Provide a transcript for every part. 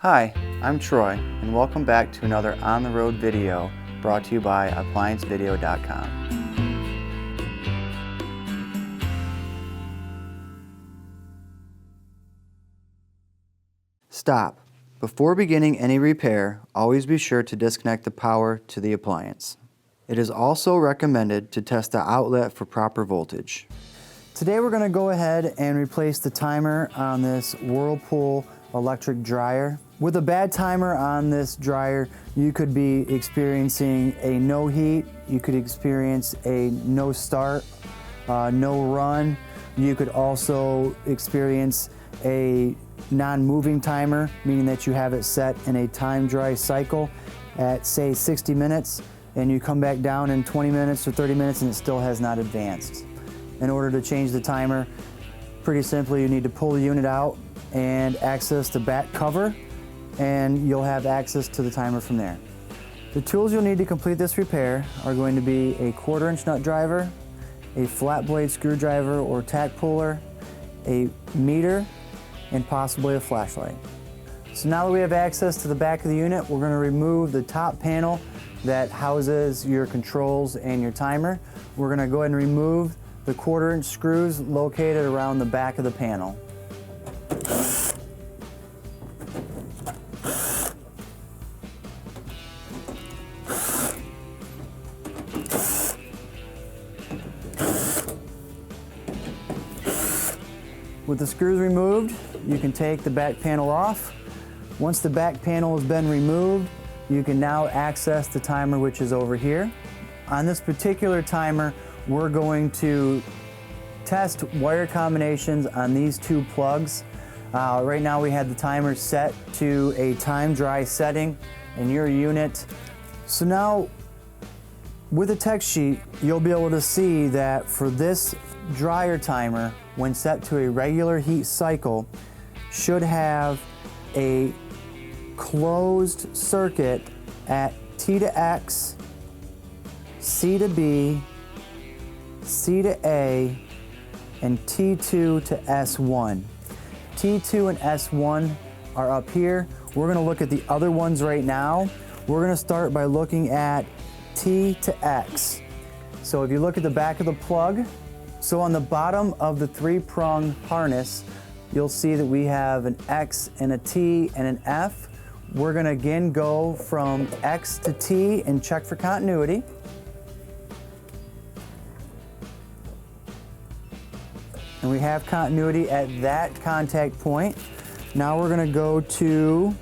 Hi, I'm Troy, and welcome back to another on-the-road video brought to you by ApplianceVideo.com. Stop. Before beginning any repair, always be sure to disconnect the power to the appliance. It is also recommended to test the outlet for proper voltage. Today we're going to go ahead and replace the timer on this Whirlpool electric dryer. With a bad timer on this dryer, you could be experiencing a no heat, you could experience a no start, no run. You could also experience a non-moving timer, meaning that you have it set in a time dry cycle at say 60 minutes and you come back down in 20 minutes or 30 minutes and it still has not advanced. In order to change the timer, pretty simply you need to pull the unit out and access the back cover, and you'll have access to the timer from there. The tools you'll need to complete this repair are going to be a 1/4 inch nut driver, a flat blade screwdriver or tack puller, a meter, and possibly a flashlight. So now that we have access to the back of the unit, we're going to remove the top panel that houses your controls and your timer. We're going to go ahead and remove the 1/4 inch screws located around the back of the panel. With the screws removed, you can take the back panel off. Once the back panel has been removed, you can now access the timer, which is over here. On this particular timer, we're going to test wire combinations on these two plugs. Right now we have the timer set to a time dry setting in your unit. So now with the tech sheet, you'll be able to see that for this dryer timer, when set to a regular heat cycle, should have a closed circuit at T to X, C to B, C to A, and T2 to S1. T2 and S1 are up here. We're going to look at the other ones right now. We're going to start by looking at T to X. So if you look at the back of the plug, so on the bottom of the 3-prong harness, you'll see that we have an X and a T and an F. We're going to again go from X to T and check for continuity. And we have continuity at that contact point. Now we're going to go to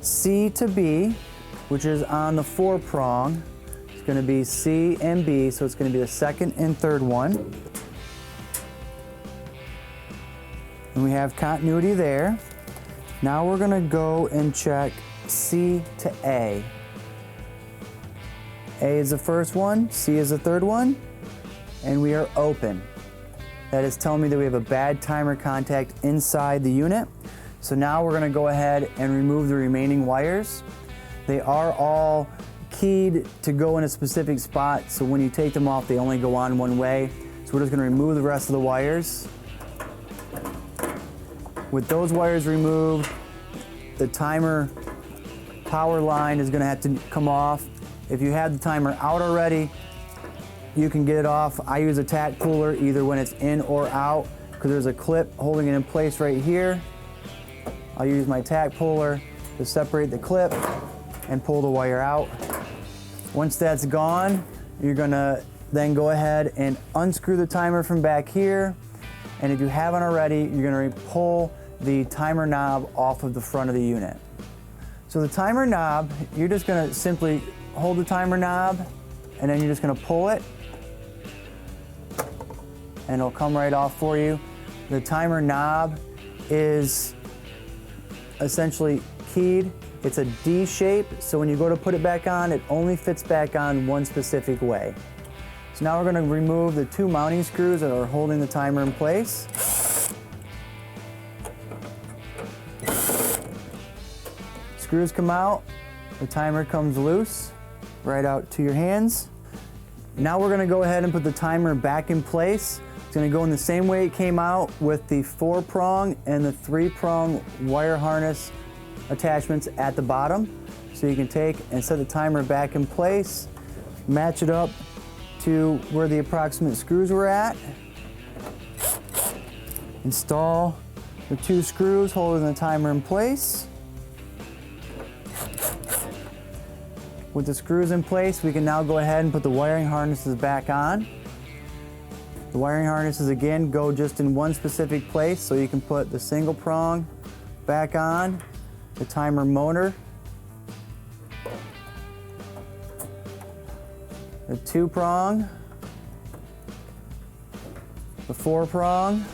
C to B, which is on the 4-prong. It's going to be C and B, so it's going to be the second and third one. And we have continuity there. Now we're going to go and check C to A. A is the first one, C is the third one, and we are open. That is telling me that we have a bad timer contact inside the unit. So now we're going to go ahead and remove the remaining wires. They are all keyed to go in a specific spot, so when you take them off, they only go on one way. So we're just going to remove the rest of the wires. With those wires removed, the timer power line is going to have to come off. If you had the timer out already, you can get it off. I use a tack puller either when it's in or out because there's a clip holding it in place right here. I'll use my tack puller to separate the clip and pull the wire out. Once that's gone, you're going to then go ahead and unscrew the timer from back here. And if you haven't already, you're going to pull the timer knob off of the front of the unit. So the timer knob, you're just going to simply hold the timer knob and then you're just going to pull it and it'll come right off for you. The timer knob is essentially keyed. It's a D shape, so when you go to put it back on, it only fits back on one specific way. So now we're going to remove the 2 mounting screws that are holding the timer in place. Screws come out, the timer comes loose, right out to your hands. Now we're going to go ahead and put the timer back in place. It's going to go in the same way it came out with the 4-prong and the 3-prong wire harness attachments at the bottom. So you can take and set the timer back in place, match it up to where the approximate screws were at, install the 2 screws holding the timer in place. With the screws in place, we can now go ahead and put the wiring harnesses back on. The wiring harnesses again go just in one specific place, so you can put the single prong back on, the timer motor, the 2 prong, the 4 prong,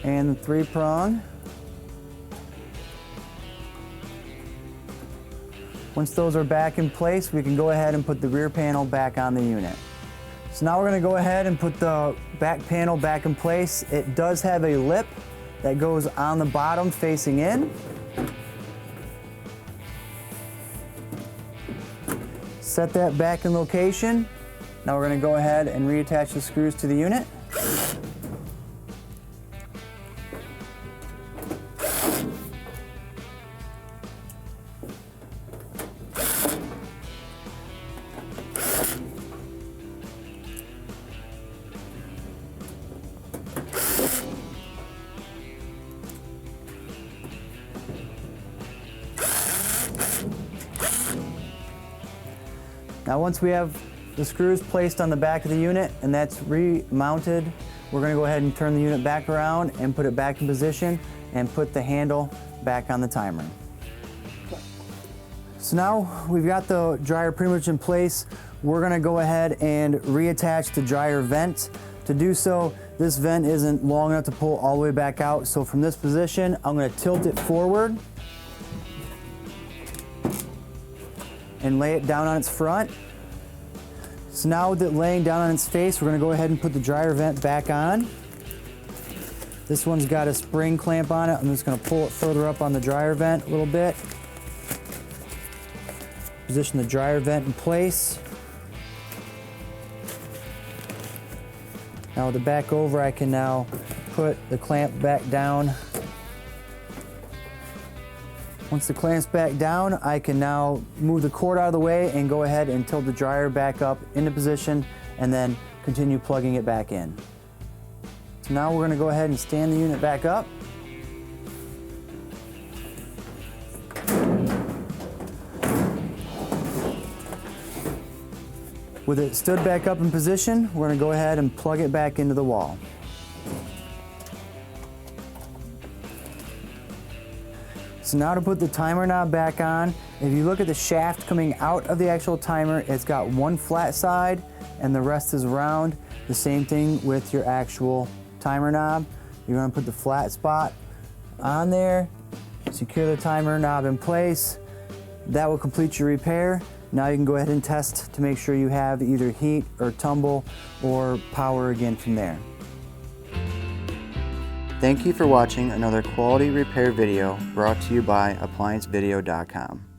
and the 3 prong. Once those are back in place, we can go ahead and put the rear panel back on the unit. So now we're going to go ahead and put the back panel back in place. It does have a lip that goes on the bottom facing in. Set that back in location. Now we're going to go ahead and reattach the screws to the unit. Now once we have the screws placed on the back of the unit and that's remounted, we're going to go ahead and turn the unit back around and put it back in position and put the handle back on the timer. So now we've got the dryer pretty much in place. We're going to go ahead and reattach the dryer vent. To do so, this vent isn't long enough to pull all the way back out, so from this position I'm going to tilt it forward and lay it down on its front. So now with it laying down on its face, we're going to go ahead and put the dryer vent back on. This one's got a spring clamp on it. I'm just going to pull it further up on the dryer vent a little bit. Position the dryer vent in place. Now with the back over, I can now put the clamp back down. Once the clamp's back down, I can now move the cord out of the way and go ahead and tilt the dryer back up into position and then continue plugging it back in. So now we're going to go ahead and stand the unit back up. With it stood back up in position, we're going to go ahead and plug it back into the wall. So now to put the timer knob back on, if you look at the shaft coming out of the actual timer, it's got one flat side and the rest is round. The same thing with your actual timer knob. You're going to put the flat spot on there, secure the timer knob in place. That will complete your repair. Now you can go ahead and test to make sure you have either heat or tumble or power again from there. Thank you for watching another quality repair video brought to you by ApplianceVideo.com.